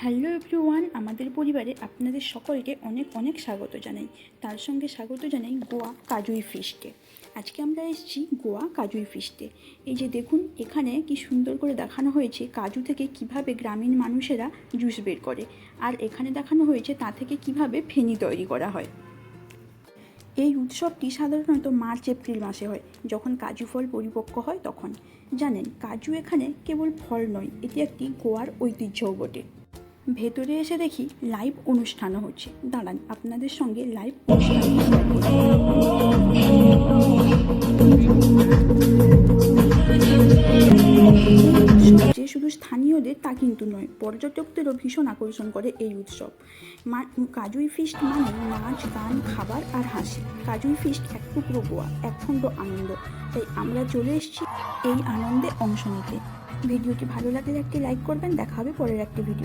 Hello everyone, আমাদের পরিবারে আপনাদের সকলকে অনেক অনেক স্বাগত জানাই। তার সঙ্গে স্বাগত জানাই গোয়া কাজুই ফিশকে। আজকে আমরা এসেছি গোয়া কাজুই ফিশতে। এই যে দেখুন, এখানে কি সুন্দর করে দেখানো হয়েছে কাজু থেকে কিভাবে গ্রামীণ মানুষেরা জুস বের করে, আর এখানে দেখানো হয়েছে তা থেকে কিভাবে ফেনি তৈরি করা হয়। এই উৎসবটি সাধারণত মার্চ এপ্রিল মাসে হয়, যখন কাজু ফল পরিপক্ক হয় তখন। জানেন, কাজু এখানে কেবল ফল নয়, এটি একটি গোয়ার ঐতিহ্যও বটে। ভেতরে এসে দেখি লাইভ অনুষ্ঠানও হচ্ছে। দাঁড়ান, আপনাদের সঙ্গে লাইভ অনুষ্ঠান যে শুধু স্থানীয়দের তা কিন্তু নয়, পর্যটকদেরও ভীষণ আকর্ষণ করে এই উৎসব। কাজুই ফিস্ট মানে নাচ, গান, খাবার আর হাসি। কাজুই ফিস্ট এক টুকরো গোয়া, একখণ্ড আনন্দ। তাই আমরা চলে এসেছি এই আনন্দে অংশ নিতে। ভিডিওটি ভালো লাগলে একটি লাইক করবেন। দেখা হবে পরের একটি ভিডিও।